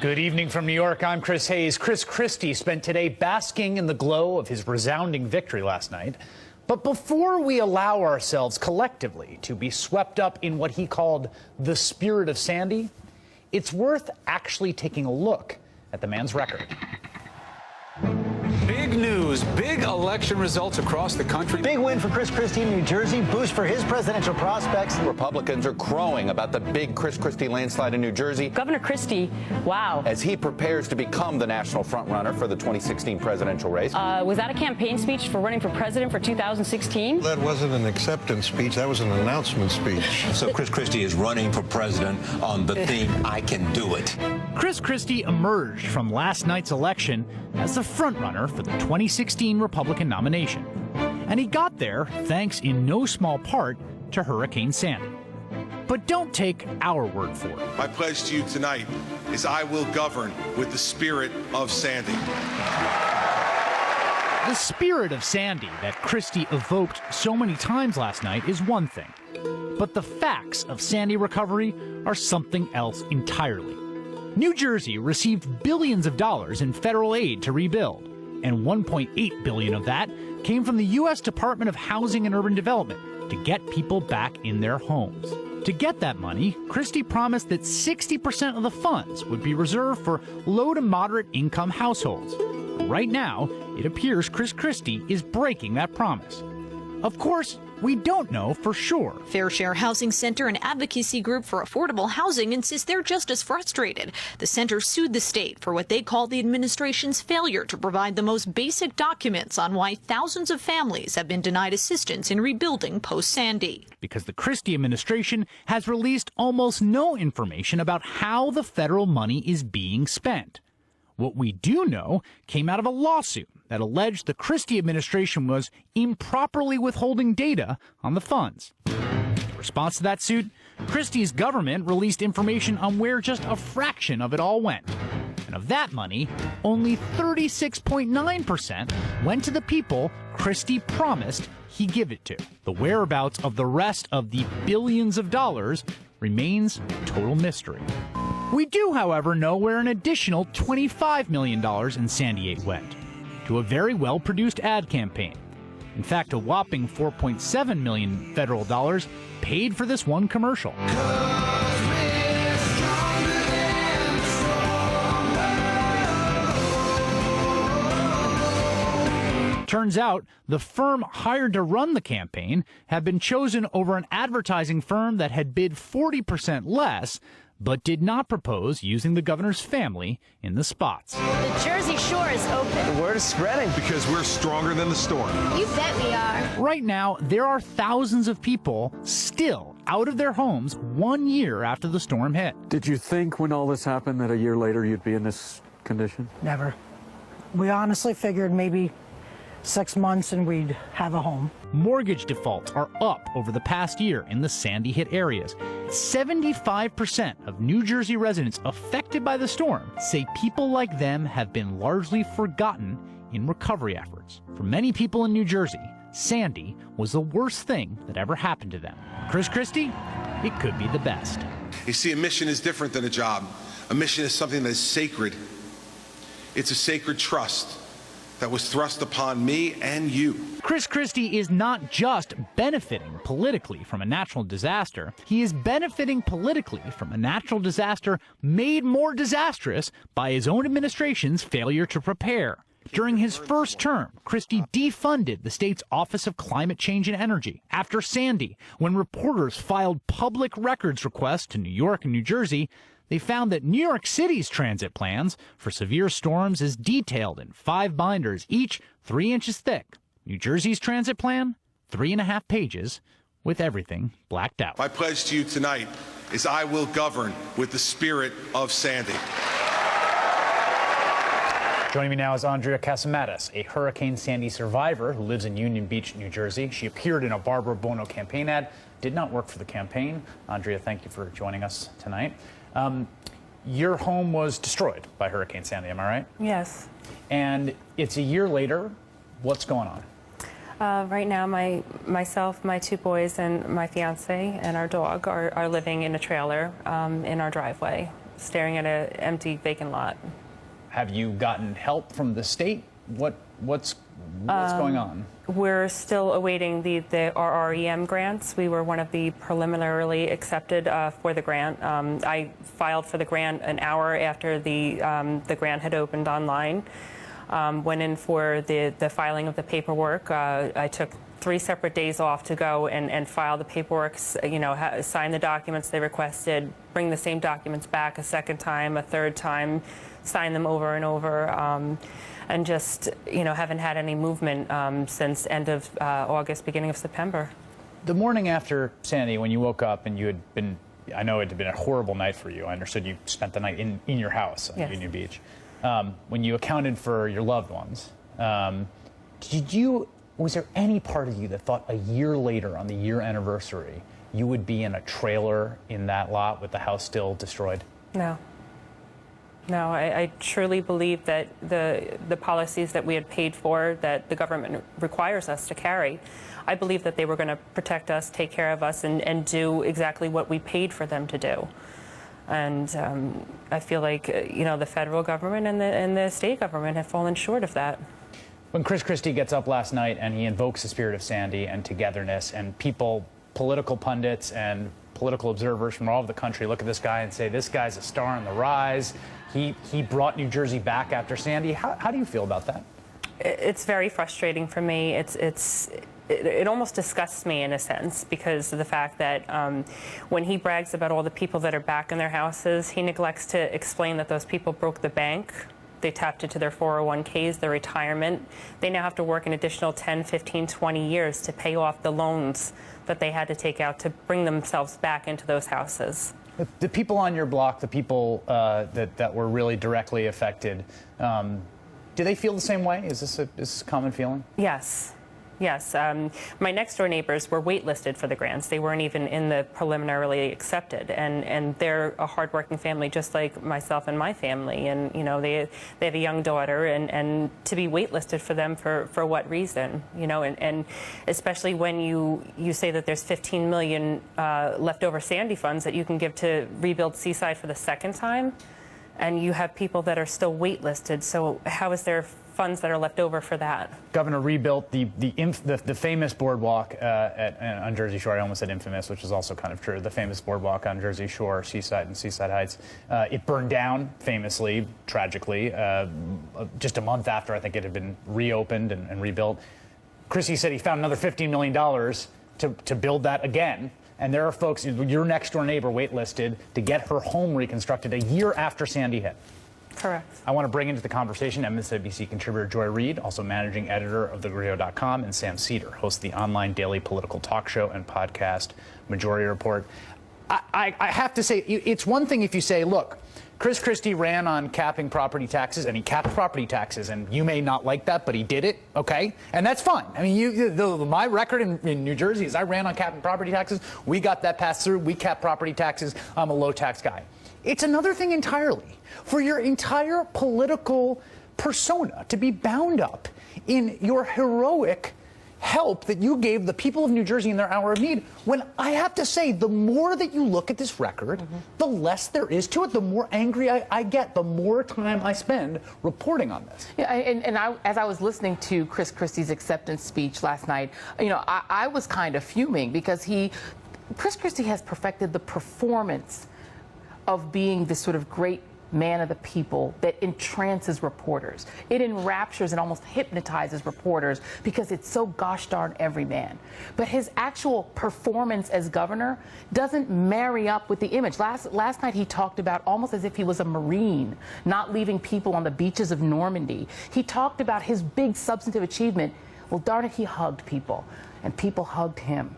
Good evening from New York. I'm Chris Hayes. Chris Christie spent today basking in the glow of his resounding victory last night. But before we allow ourselves collectively to be swept up in what he called the spirit of Sandy, it's worth actually taking a look at the man's record. Big news, big election results across the country. Big win for Chris Christie in New Jersey, boost for his presidential prospects. Republicans are crowing about the big Chris Christie landslide in New Jersey. Governor Christie, wow. As he prepares to become the national frontrunner for the 2016 presidential race. Was that a campaign speech for running for president for 2016? That wasn't an acceptance speech, that was an announcement speech. So Chris Christie is running for president on the theme, I can do it. Chris Christie emerged from last night's election as the frontrunner for the 2016 Republican nomination. And he got there thanks in no small part to Hurricane Sandy. But don't take our word for it. My pledge to you tonight is I will govern with the spirit of Sandy. The spirit of Sandy that Christie evoked so many times last night is one thing. But the facts of Sandy recovery are something else entirely. New Jersey received billions of dollars in federal aid to rebuild, and $1.8 billion of that came from the U.S. Department of Housing and Urban Development to get people back in their homes. To get that money, Christie promised that 60% of the funds would be reserved for low to moderate income households. Right now, it appears Chris Christie is breaking that promise. Of course, we don't know for sure. Fair Share Housing Center, an advocacy group for affordable housing, insists they're just as frustrated. The center sued the state for what they call the administration's failure to provide the most basic documents on why thousands of families have been denied assistance in rebuilding post-Sandy. Because the Christie administration has released almost no information about how the federal money is being spent. What we do know came out of a lawsuit that alleged the Christie administration was improperly withholding data on the funds. In response to that suit, Christie's government released information on where just a fraction of it all went. And of that money, only 36.9% went to the people Christie promised he'd give it to. The whereabouts of the rest of the billions of dollars remains a total mystery. We do, however, know where an additional $25 million in Sandy aid went. To a very well-produced ad campaign. In fact, a whopping $4.7 million federal dollars paid for this one commercial. Turns out, the firm hired to run the campaign had been chosen over an advertising firm that had bid 40% less, but did not propose using the governor's family in the spots. The Jersey Shore is open. The word is spreading. Because we're stronger than the storm. You bet we are. Right now, there are thousands of people still out of their homes 1 year after the storm hit. Did you think when all this happened that a year later you'd be in this condition? Never. We honestly figured maybe 6 months and we'd have a home. Mortgage defaults are up over the past year in the Sandy-hit areas. 75% of New Jersey residents affected by the storm say people like them have been largely forgotten in recovery efforts. For many people in New Jersey, Sandy was the worst thing that ever happened to them. Chris Christie, it could be the best. You see, a mission is different than a job. A mission is something that is sacred. It's a sacred trust that was thrust upon me and you. Chris Christie is not just benefiting politically from a natural disaster. He is benefiting politically from a natural disaster made more disastrous by his own administration's failure to prepare. During his first term, Christie defunded the state's Office of Climate Change and Energy. After Sandy, when reporters filed public records requests to New York and New Jersey, they found that New York City's transit plans for severe storms is detailed in 5 binders, each 3 inches thick. New Jersey's transit plan, 3.5 pages, with everything blacked out. My pledge to you tonight is I will govern with the spirit of Sandy. Joining me now is Andrea Casamatis, a Hurricane Sandy survivor who lives in Union Beach, New Jersey. She appeared in a Barbara Buono campaign ad, did not work for the campaign. Andrea, thank you for joining us tonight. Your home was destroyed by Hurricane Sandy, am I right? Yes. And it's a year later. What's going on? Right now, myself, my 2 boys, and my fiance and our dog are living in a trailer in our driveway. staring at an empty, vacant lot. Have you gotten help from the state? What's going on? We're still awaiting the RREM grants. We were one of the preliminarily accepted for the grant. I filed for the grant an hour after the grant had opened online. Went in for the filing of the paperwork. I took 3 separate days off to go and file the paperwork, sign the documents they requested, bring the same documents back a second time, a third time, sign them over and over. And just, haven't had any movement since end of August, beginning of September. The morning after Sandy, when you woke up and you had been, I know it had been a horrible night for you. I understood you spent the night in your house on Union Beach. When you accounted for your loved ones, was there any part of you that thought a year later, on the year anniversary, you would be in a trailer in that lot with the house still destroyed? No. No, I truly believe that the policies that we had paid for, that the government requires us to carry, I believe that they were going to protect us, take care of us, and do exactly what we paid for them to do. And I feel like, the federal government and the state government have fallen short of that. When Chris Christie gets up last night and he invokes the spirit of Sandy and togetherness, and people, political pundits and political observers from all over the country look at this guy and say, this guy's a star on the rise. He brought New Jersey back after Sandy. How do you feel about that? It's very frustrating for me. It almost disgusts me in a sense because of the fact that when he brags about all the people that are back in their houses, he neglects to explain that those people broke the bank. They tapped into their 401ks, their retirement. They now have to work an additional 10, 15, 20 years to pay off the loans that they had to take out to bring themselves back into those houses. The people on your block, the people that were really directly affected, do they feel the same way? Is this a common feeling? Yes. Yes. My next-door neighbors were waitlisted for the grants. They weren't even in the preliminarily accepted. And they're a hardworking family just like myself and my family. And, they have a young daughter. And to be waitlisted for them for what reason? And especially when you say that there's $15 million leftover Sandy funds that you can give to rebuild Seaside for the second time. And you have people that are still waitlisted. So how is there funds that are left over for that? Governor rebuilt the famous boardwalk on Jersey Shore. I almost said infamous, which is also kind of true. The famous boardwalk on Jersey Shore, Seaside and Seaside Heights. It burned down famously, tragically, just a month after I think it had been reopened and rebuilt. Christie said he found another $15 million to build that again. And there are folks, your next door neighbor, waitlisted to get her home reconstructed a year after Sandy hit. Correct. I want to bring into the conversation MSNBC contributor Joy Reid, also managing editor of thegrio.com, and Sam Cedar, host of the online daily political talk show and podcast Majority Report. I have to say, it's one thing if you say, look, Chris Christie ran on capping property taxes, and he capped property taxes, and you may not like that, but he did it, okay? And that's fine. I mean, my record in New Jersey is I ran on capping property taxes. We got that passed through. We capped property taxes. I'm a low-tax guy. It's another thing entirely for your entire political persona to be bound up in your heroic help that you gave the people of New Jersey in their hour of need, when I have to say, the more that you look at this record, the less there is to it, the more angry I get, the more time I spend reporting on this. Yeah, and as I was listening to Chris Christie's acceptance speech last night, I was kind of fuming because Chris Christie has perfected the performance of being this sort of great man of the people that entrances reporters. It enraptures and almost hypnotizes reporters because it's so gosh darn everyman. But his actual performance as governor doesn't marry up with the image. Last night he talked about almost as if he was a Marine, not leaving people on the beaches of Normandy. He talked about his big substantive achievement. Well, darn it, he hugged people, and people hugged him.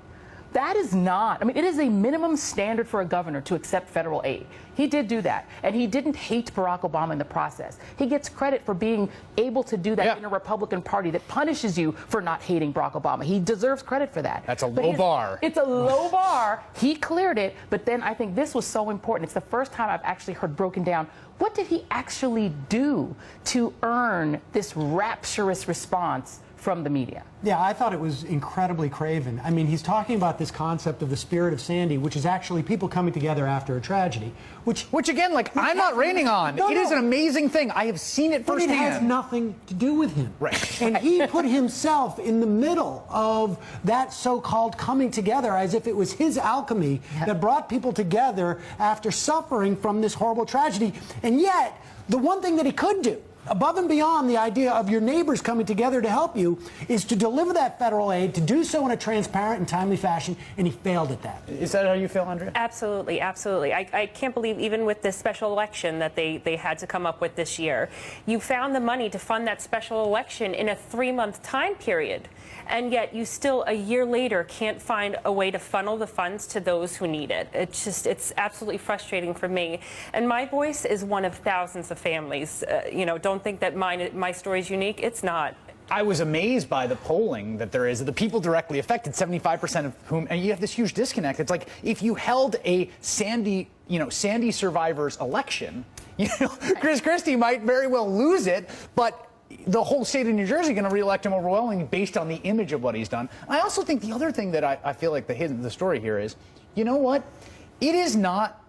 That is not, it is a minimum standard for a governor to accept federal aid. He did do that, and he didn't hate Barack Obama in the process. He gets credit for being able to do that in a Republican Party that punishes you for not hating Barack Obama. He deserves credit for that. That's a low bar. It's a low bar. He cleared it, but then I think this was so important. It's the first time I've actually heard broken down, what did he actually do to earn this rapturous response from the media. Yeah, I thought it was incredibly craven. I mean, he's talking about this concept of the spirit of Sandy, which is actually people coming together after a tragedy, which again, like, I'm not raining on. It is an amazing thing. I have seen it firsthand. But it has nothing to do with him. Right. And he put himself in the middle of that so-called coming together as if it was his alchemy that brought people together after suffering from this horrible tragedy. And yet, the one thing that he could do, above and beyond the idea of your neighbors coming together to help you, is to deliver that federal aid, to do so in a transparent and timely fashion, and he failed at that. Is that how you feel, Andrea? Absolutely, absolutely. I can't believe even with this special election that they had to come up with this year, you found the money to fund that special election in a 3-month time period, and yet you still, a year later, can't find a way to funnel the funds to those who need it. It's absolutely frustrating for me. And my voice is one of thousands of families. Don't think that my story is unique. It's not. I was amazed by the polling that there is of the people directly affected, 75% of whom, and you have this huge disconnect. It's like if you held a Sandy survivors election, Chris Christie might very well lose it, but the whole state of New Jersey is going to reelect him overwhelmingly based on the image of what he's done. I also think the other thing that I feel like the story here is, you know what? It is not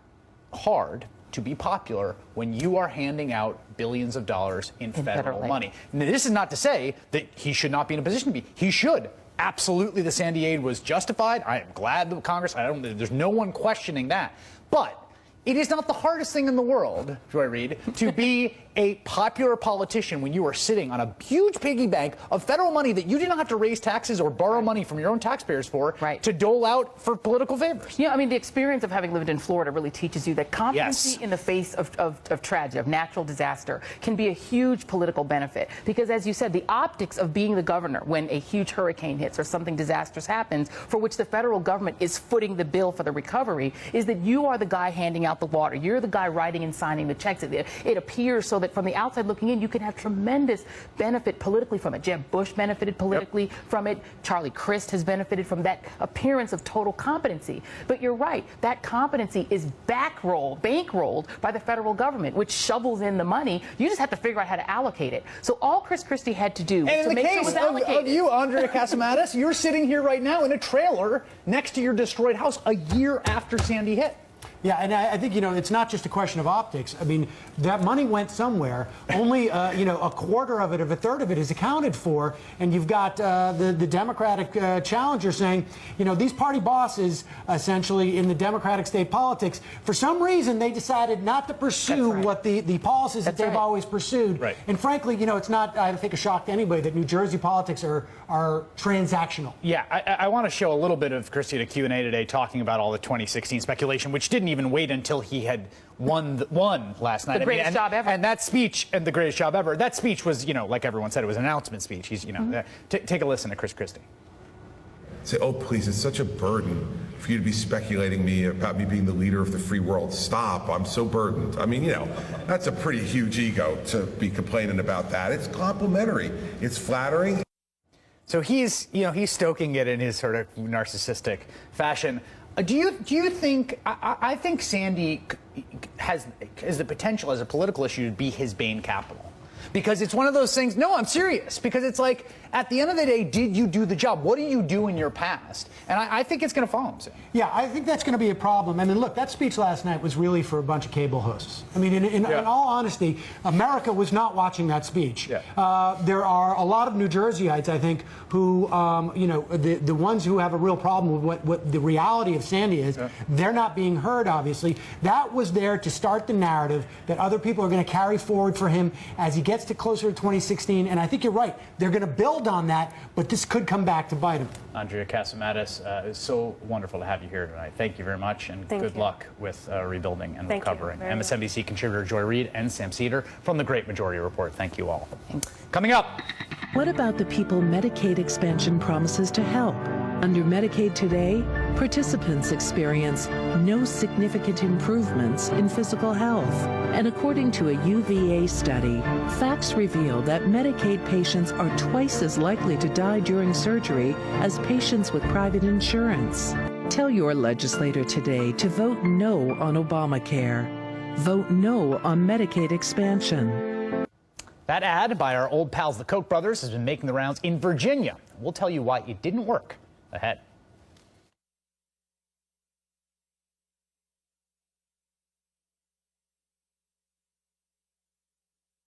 hard to be popular when you are handing out billions of dollars in federal money. Now, this is not to say that he should not be in a position to be. He should. Absolutely, the Sandy aid was justified. I am glad that Congress, there's no one questioning that. But it is not the hardest thing in the world, Joy Reid, to be a popular politician when you are sitting on a huge piggy bank of federal money that you did not have to raise taxes or borrow money from your own taxpayers for to dole out for political favors. I mean, the experience of having lived in Florida really teaches you that competency in the face of tragedy, of natural disaster, can be a huge political benefit. Because, as you said, the optics of being the governor when a huge hurricane hits or something disastrous happens, for which the federal government is footing the bill for the recovery, is that you are the guy handing out the water. You're the guy writing and signing the checks. It appears so that from the outside looking in, you can have tremendous benefit politically from it. Jeb Bush benefited politically from it. Charlie Crist has benefited from that appearance of total competency. But you're right, that competency is bankrolled by the federal government, which shovels in the money. You just have to figure out how to allocate it. So all Chris Christie had to do was to make sure it was allocated. And in the case of you, Andrea Casamatis, you're sitting here right now in a trailer next to your destroyed house a year after Sandy hit. Yeah, and I think, it's not just a question of optics. I mean, that money went somewhere. Only, a quarter of it, or a third of it is accounted for. And you've got the Democratic challenger saying, these party bosses, essentially, in the Democratic state politics, for some reason, they decided not to pursue what the policies that they've always pursued. Right. And frankly, it's not, I think, a shock to anybody that New Jersey politics are transactional. Yeah, I want to show a little bit of Christie at a Q&A today talking about all the 2016 speculation, which didn't even wait until he had won last night. The greatest job ever. And that speech, and the greatest job ever, that speech was, like everyone said, it was an announcement speech. He's, take a listen to Chris Christie. Say, oh, please, it's such a burden for you to be speculating about me being the leader of the free world. Stop, I'm so burdened. I mean, that's a pretty huge ego to be complaining about that. It's complimentary. It's flattering. So he's stoking it in his sort of narcissistic fashion. Do you think, I think Sandy has the potential as a political issue to be his Bain capital? Because it's one of those things, no, I'm serious, because it's like, at the end of the day, did you do the job? What do you do in your past? And I think it's going to follow him soon. Yeah, I think that's going to be a problem. I mean, look, that speech last night was really for a bunch of cable hosts. I mean, in all honesty, America was not watching that speech. Yeah. There are a lot of New Jerseyites, I think, who, the ones who have a real problem with what the reality of Sandy is, they're not being heard, obviously. That was there to start the narrative that other people are going to carry forward for him as he gets to closer to 2016. And I think you're right. They're going to build on that, but this could come back to bite him. Andrea Casamatis, it's so wonderful to have you here tonight. Thank you very much, and good luck with rebuilding and recovering. MSNBC contributor Joy Reid and Sam Cedar from The Great Majority Report. Thank you all. Coming up. What about the people Medicaid expansion promises to help? Under Medicaid today, participants experience no significant improvements in physical health. And according to a UVA study, facts reveal that Medicaid patients are twice as likely to die during surgery as patients with private insurance. Tell your legislator today to vote no on Obamacare. Vote no on Medicaid expansion. That ad by our old pals, the Koch brothers, has been making the rounds in Virginia. We'll tell you why it didn't work ahead.